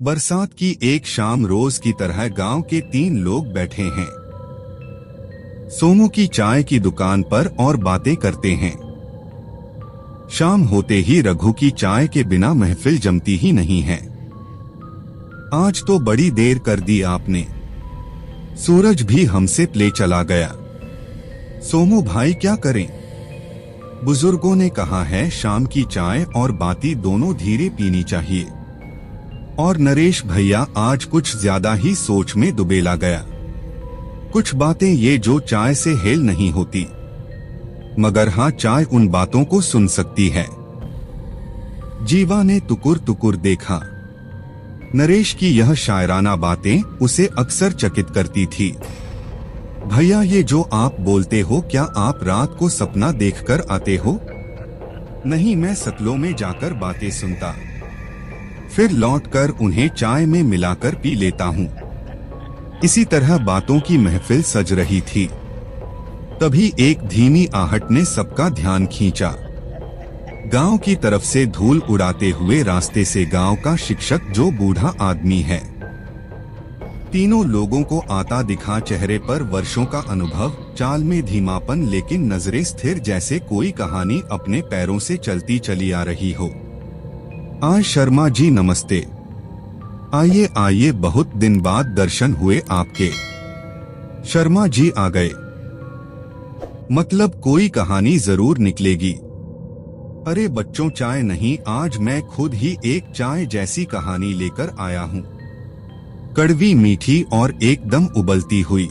बरसात की एक शाम रोज की तरह गांव के 3 लोग बैठे हैं। सोमू की चाय की दुकान पर और बातें करते हैं। शाम होते ही रघु की चाय के बिना महफिल जमती ही नहीं है। आज तो बड़ी देर कर दी आपने। सूरज भी हमसे ले चला गया। सोमू भाई क्या करें? बुजुर्गों ने कहा है शाम की चाय और बाती दोनों धीरे पीनी चाहिए। और नरेश भैया आज कुछ ज्यादा ही सोच में दुबेला गया। कुछ बातें ये जो चाय से हेल नहीं होती, मगर हाँ चाय उन बातों को सुन सकती है। जीवा ने तुकुर तुकुर देखा। नरेश की यह शायराना बातें उसे अक्सर चकित करती थी। भैया ये जो आप बोलते हो क्या आप रात को सपना देखकर आते हो? नहीं, मैं सतलों में जाकर बातें सुनता, फिर लौटकर उन्हें चाय में मिलाकर पी लेता हूँ। इसी तरह बातों की महफिल सज रही थी। तभी एक धीमी आहट ने सबका ध्यान खींचा। गांव की तरफ से धूल उड़ाते हुए रास्ते से गांव का शिक्षक जो बूढ़ा आदमी है। तीनों लोगों को आता दिखा, चेहरे पर वर्षों का अनुभव, चाल में धीमापन लेकिन नजरें स्थिर, जैसे कोई कहानी अपने पैरों से चलती चली आ रही हो। आज शर्मा जी नमस्ते। आइए आइए, बहुत दिन बाद दर्शन हुए आपके। शर्मा जी आ गए। मतलब कोई कहानी जरूर निकलेगी। अरे बच्चों चाय नहीं, आज मैं खुद ही एक चाय जैसी कहानी लेकर आया हूँ। कड़वी मीठी और एकदम उबलती हुई।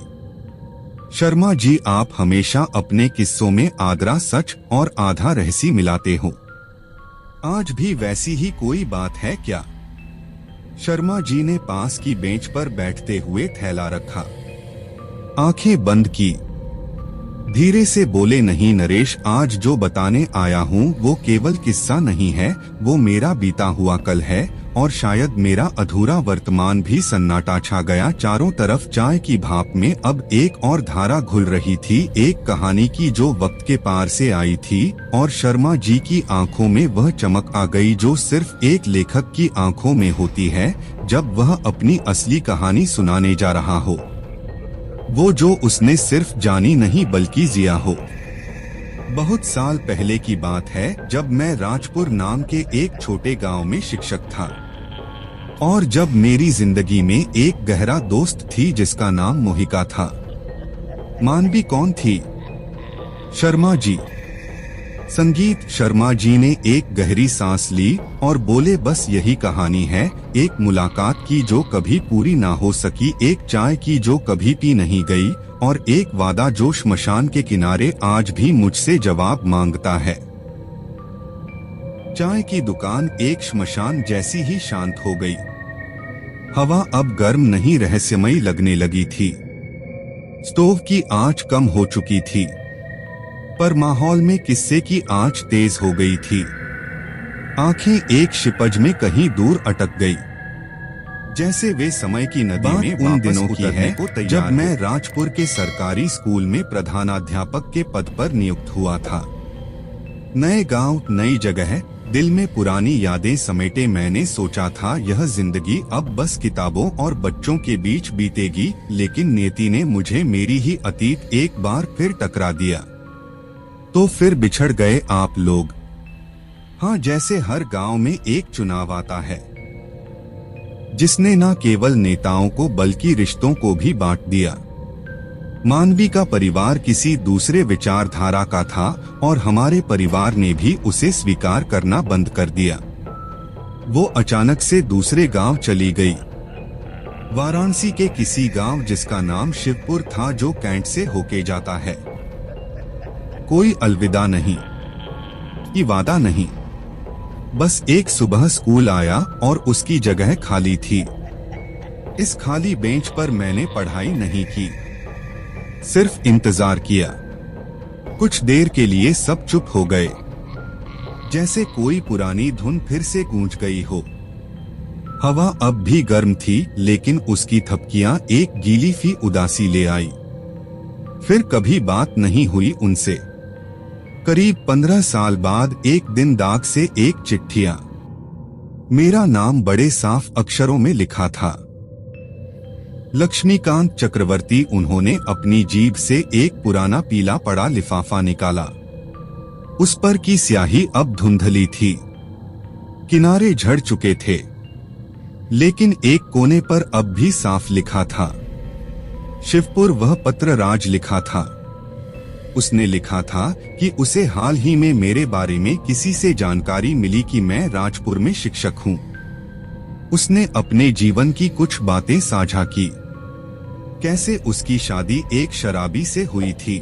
शर्मा जी आप हमेशा अपने किस्सों में आधा सच और आधा रहस्य मिलाते हो। आज भी वैसी ही कोई बात है क्या? शर्मा जी ने पास की बेंच पर बैठते हुए थैला रखा, आंखें बंद की, धीरे से बोले नहीं नरेश, आज जो बताने आया हूँ वो केवल किस्सा नहीं है, वो मेरा बीता हुआ कल है और शायद मेरा अधूरा वर्तमान भी। सन्नाटा छा गया चारों तरफ। चाय की भाप में अब एक और धारा घुल रही थी, एक कहानी की जो वक्त के पार से आई थी। और शर्मा जी की आंखों में वह चमक आ गई जो सिर्फ एक लेखक की आंखों में होती है जब वह अपनी असली कहानी सुनाने जा रहा हो। वो जो उसने सिर्फ जानी नहीं बल्कि जिया हो। बहुत साल पहले की बात है, जब मैं राजपुर नाम के एक छोटे गांव में शिक्षक था। और जब मेरी जिंदगी में एक गहरा दोस्त थी जिसका नाम मोहिका था। मानवी कौन थी? शर्मा जी। संगीत। शर्मा जी ने एक गहरी सांस ली और बोले बस यही कहानी है, एक मुलाकात की जो कभी पूरी ना हो सकी, एक चाय की जो कभी पी नहीं गई और एक वादा जो श्मशान के किनारे आज भी मुझसे जवाब मांगता है। चाय की दुकान एक श्मशान जैसी ही शांत हो गई। हवा अब गर्म नहीं रहस्यमयी लगने लगी थी। स्टोव की आंच कम हो चुकी थी, पर माहौल में किस्से की आंच तेज हो गई थी। आंखें एक शिपज में कहीं दूर अटक गई, जैसे वे समय की नदी में उन दिनों की है जब मैं राजपुर के सरकारी स्कूल में प्रधानाध्यापक के पद पर नियुक्त हुआ था। नए गांव, नई जगह, दिल में पुरानी यादें समेटे मैंने सोचा था यह जिंदगी अब बस किताबों और बच्चों के बीच बीतेगी, लेकिन नियति ने मुझे मेरी ही अतीत एक बार फिर टकरा दिया। तो फिर बिछड़ गए आप लोग। हाँ, जैसे हर गांव में एक चुनाव आता है जिसने न केवल नेताओं को बल्कि रिश्तों को भी बांट दिया। मानवी का परिवार किसी दूसरे विचारधारा का था और हमारे परिवार ने भी उसे स्वीकार करना बंद कर दिया। वो अचानक से दूसरे गांव चली गई, वाराणसी के किसी गांव जिसका नाम शिवपुर था, जो कैंट से होके जाता है। कोई अलविदा नहीं, कि वादा नहीं, बस एक सुबह स्कूल आया और उसकी जगह खाली थी। इस खाली बेंच पर मैंने पढ़ाई नहीं की, सिर्फ इंतजार किया। कुछ देर के लिए सब चुप हो गए, जैसे कोई पुरानी धुन फिर से गूंज गई हो। हवा अब भी गर्म थी, लेकिन उसकी थपकियां एक गीली सी उदासी ले आई। फिर कभी बात नहीं हुई उनसे। करीब 15 साल बाद एक दिन डाक से एक चिट्ठियां। मेरा नाम बड़े साफ अक्षरों में लिखा था, लक्ष्मीकांत चक्रवर्ती। उन्होंने अपनी जीभ से एक पुराना पीला पड़ा लिफाफा निकाला। उस पर की स्याही अब धुंधली थी, किनारे झड़ चुके थे, लेकिन एक कोने पर अब भी साफ लिखा था, शिवपुर। वह पत्र राज लिखा था। उसने लिखा था कि उसे हाल ही में मेरे बारे में किसी से जानकारी मिली कि मैं राजपुर में शिक्षक हूँ। उसने अपने जीवन की कुछ बातें साझा की, कैसे उसकी शादी एक शराबी से हुई थी,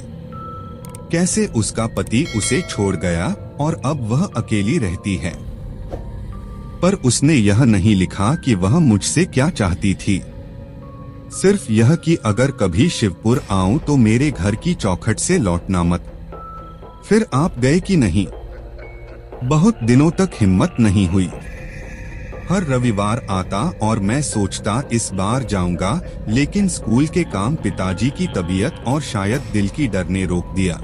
कैसे उसका पति उसे छोड़ गया और अब वह अकेली रहती है। पर उसने यह नहीं लिखा कि वह मुझसे क्या चाहती थी, सिर्फ यह कि अगर कभी शिवपुर आऊं तो मेरे घर की चौखट से लौटना मत। फिर आप गए कि नहीं? बहुत दिनों तक हिम्मत नहीं हुई। हर रविवार आता और मैं सोचता इस बार जाऊंगा, लेकिन स्कूल के काम, पिताजी की तबीयत और शायद दिल की डर ने रोक दिया।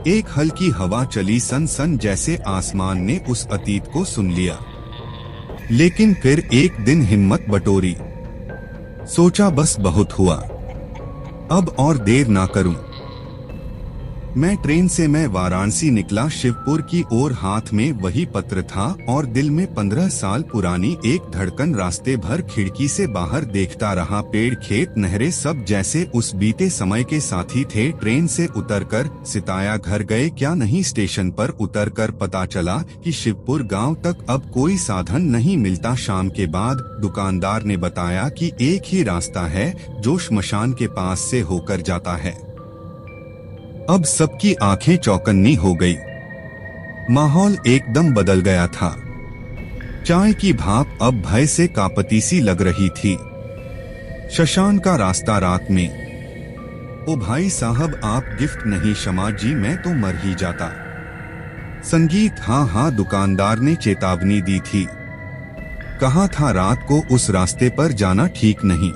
एक हल्की हवा चली सन सन, जैसे आसमान ने उस अतीत को सुन लिया। लेकिन फिर एक दिन हिम्मत बटोरी, सोचा बस बहुत हुआ, अब और देर ना करूं। ट्रेन से मैं वाराणसी निकला, शिवपुर की ओर। हाथ में वही पत्र था और दिल में 15 साल पुरानी एक धड़कन। रास्ते भर खिड़की से बाहर देखता रहा, पेड़, खेत, नहरें, सब जैसे उस बीते समय के साथी थे। ट्रेन से उतरकर सिताया घर गए क्या नहीं, स्टेशन पर उतरकर पता चला कि शिवपुर गांव तक अब कोई साधन नहीं मिलता। शाम के बाद दुकानदार ने बताया कि एक ही रास्ता है जो श्मशान के पास से होकर जाता है। अब सबकी आंखें चौकन्नी हो गई। माहौल एकदम बदल गया था। चाय की भाप अब भय से कांपती सी लग रही थी। शशान का रास्ता रात में। ओ भाई साहब, आप गिफ्ट नहीं, क्षमा जी, मैं तो मर ही जाता। संगीत, हाँ हाँ, दुकानदार ने चेतावनी दी थी। कहा था रात को उस रास्ते पर जाना ठीक नहीं।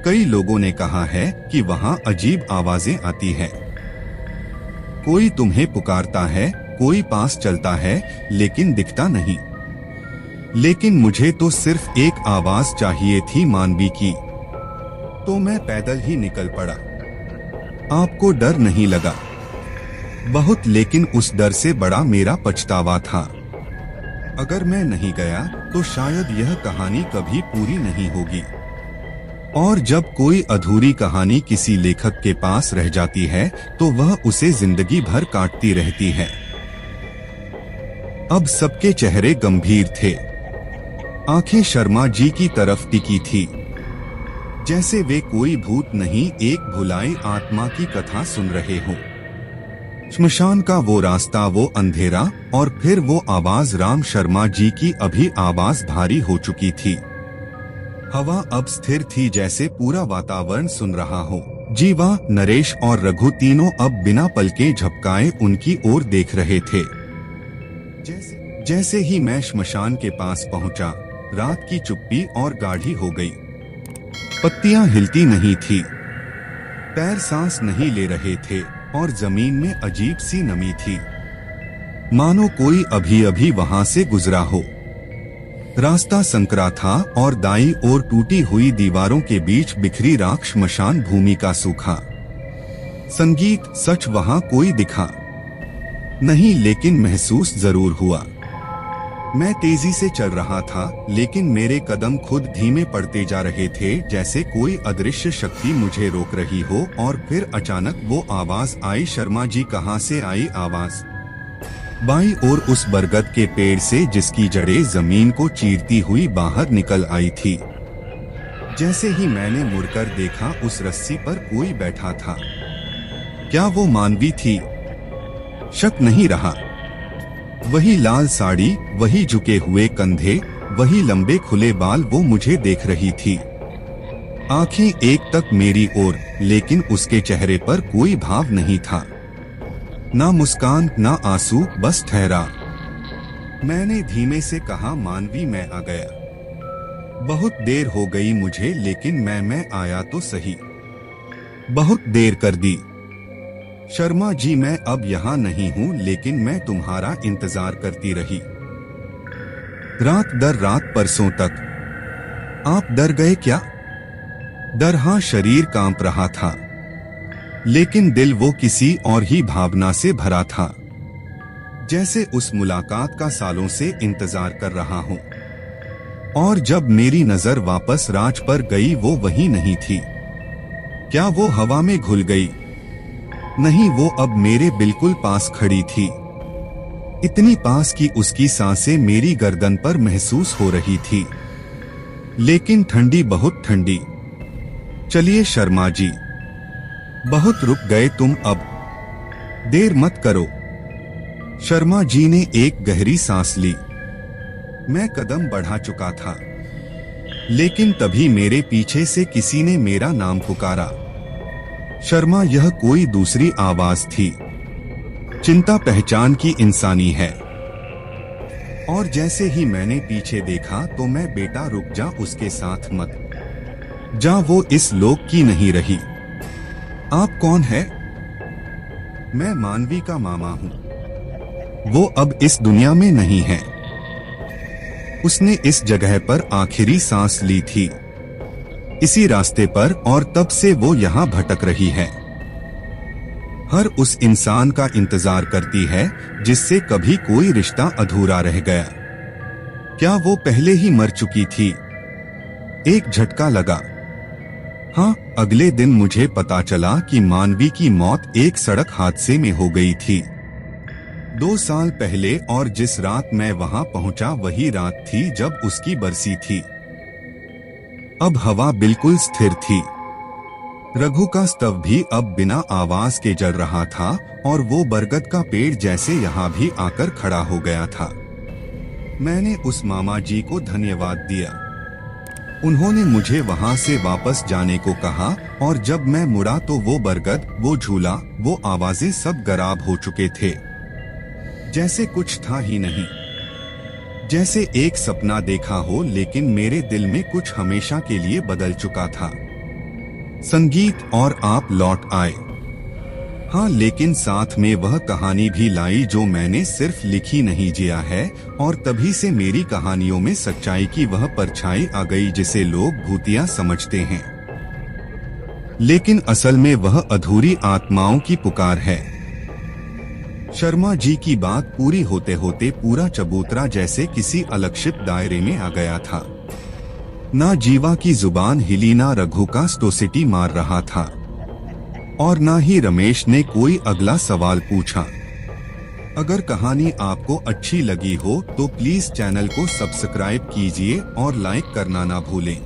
कई लोगों ने कहा है कि वहाँ अजीब आवाजें आती है, कोई तुम्हें पुकारता है, कोई पास चलता है, लेकिन दिखता नहीं। लेकिन मुझे तो सिर्फ एक आवाज चाहिए थी, मानवी की। तो मैं पैदल ही निकल पड़ा। आपको डर नहीं लगा? बहुत, लेकिन उस डर से बड़ा मेरा पछतावा था। अगर मैं नहीं गया तो शायद यह कहानी कभी पूरी नहीं होगी। और जब कोई अधूरी कहानी किसी लेखक के पास रह जाती है तो वह उसे जिंदगी भर काटती रहती है। अब सबके चेहरे गंभीर थे। आंखें शर्मा जी की तरफ टिकी थी, जैसे वे कोई भूत नहीं, एक भुलाई आत्मा की कथा सुन रहे हों। श्मशान का वो रास्ता, वो अंधेरा, और फिर वो आवाज। राम शर्मा जी की अभी आवाज भारी हो चुकी थी। हवा अब स्थिर थी, जैसे पूरा वातावरण सुन रहा हो। जीवा, नरेश और रघु तीनों अब बिना पलके झपकाए उनकी ओर देख रहे थे। जैसे ही मैं श्मशान के पास पहुंचा, रात की चुप्पी और गाढ़ी हो गई। पत्तियां हिलती नहीं थी, पैर सांस नहीं ले रहे थे और जमीन में अजीब सी नमी थी, मानो कोई अभी अभी वहां से गुजरा हो। रास्ता संकरा था और दाईं ओर टूटी हुई दीवारों के बीच बिखरी राख, श्मशान भूमि का सूखा। संगीत, सच वहां कोई दिखा नहीं, लेकिन महसूस जरूर हुआ। मैं तेजी से चल रहा था, लेकिन मेरे कदम खुद धीमे पड़ते जा रहे थे, जैसे कोई अदृश्य शक्ति मुझे रोक रही हो। और फिर अचानक वो आवाज आई। शर्मा जी, कहाँ से आई आवाज? बाईं ओर उस बरगद के पेड़ से, जिसकी जड़ें जमीन को चीरती हुई बाहर निकल आई थी। जैसे ही मैंने मुड़कर देखा, उस रस्सी पर कोई बैठा था। क्या वो मानवी थी? शक नहीं रहा। वही लाल साड़ी, वही झुके हुए कंधे, वही लंबे खुले बाल। वो मुझे देख रही थी, आंखें एक तक मेरी ओर, लेकिन उसके चेहरे पर कोई भाव नहीं था, ना मुस्कान, ना आंसू, बस ठहरा। मैंने धीमे से कहा, मानवी, मैं आ गया। बहुत देर हो गई मुझे, लेकिन मैं आया तो सही। बहुत देर कर दी। शर्मा जी, मैं अब यहाँ नहीं हूँ, लेकिन मैं तुम्हारा इंतजार करती रही। रात दर रात परसों तक। आप डर गए क्या? डर, हाँ, शरीर कांप रहा था, लेकिन दिल वो किसी और ही भावना से भरा था, जैसे उस मुलाकात का सालों से इंतजार कर रहा हूँ। और जब मेरी नजर वापस राज पर गई, वो वही नहीं थी। क्या वो हवा में घुल गई? नहीं, वो अब मेरे बिल्कुल पास खड़ी थी, इतनी पास कि उसकी सांसें मेरी गर्दन पर महसूस हो रही थी, लेकिन ठंडी, बहुत ठंडी। चलिए शर्मा जी, बहुत रुक गए तुम, अब देर मत करो। शर्मा जी ने एक गहरी सांस ली। मैं कदम बढ़ा चुका था, लेकिन तभी मेरे पीछे से किसी ने मेरा नाम पुकारा। शर्मा, यह कोई दूसरी आवाज थी। चिंता पहचान की इंसानी है। और जैसे ही मैंने पीछे देखा तो मैं, बेटा रुक जा, उसके साथ मत जा, वो इस लोक की नहीं रही। आप कौन है? मैं मानवी का मामा हूँ। वो अब इस दुनिया में नहीं है। उसने इस जगह पर आखिरी सांस ली थी, इसी रास्ते पर, और तब से वो यहाँ भटक रही है। हर उस इंसान का इंतजार करती है जिससे कभी कोई रिश्ता अधूरा रह गया। क्या वो पहले ही मर चुकी थी? एक झटका लगा। हाँ, अगले दिन मुझे पता चला कि मानवी की मौत एक सड़क हादसे में हो गई थी 2 साल पहले, और जिस रात मैं वहां पहुंचा वही रात थी जब उसकी बरसी थी। अब हवा बिल्कुल स्थिर थी। रघु का स्तव भी अब बिना आवाज के जल रहा था, और वो बरगद का पेड़ जैसे यहाँ भी आकर खड़ा हो गया था। मैंने उस मामा जी को धन्यवाद दिया। उन्होंने मुझे वहां से वापस जाने को कहा, और जब मैं मुड़ा तो वो बरगद, वो झूला, वो आवाजें सब गायब हो चुके थे, जैसे कुछ था ही नहीं। जैसे एक सपना देखा हो, लेकिन मेरे दिल में कुछ हमेशा के लिए बदल चुका था। संगीत और आप लौट आए। हाँ, लेकिन साथ में वह कहानी भी लाई जो मैंने सिर्फ लिखी नहीं, जिया है। और तभी से मेरी कहानियों में सच्चाई की वह परछाई आ गई जिसे लोग भूतिया समझते हैं, लेकिन असल में वह अधूरी आत्माओं की पुकार है। शर्मा जी की बात पूरी होते होते पूरा चबूतरा जैसे किसी अलक्षित दायरे में आ गया था। ना जीवा की जुबान हिली, ना रघु का स्टोसिटी मार रहा था, और ना ही रमेश ने कोई अगला सवाल पूछा। अगर कहानी आपको अच्छी लगी हो तो प्लीज चैनल को सब्सक्राइब कीजिए और लाइक करना ना भूलें।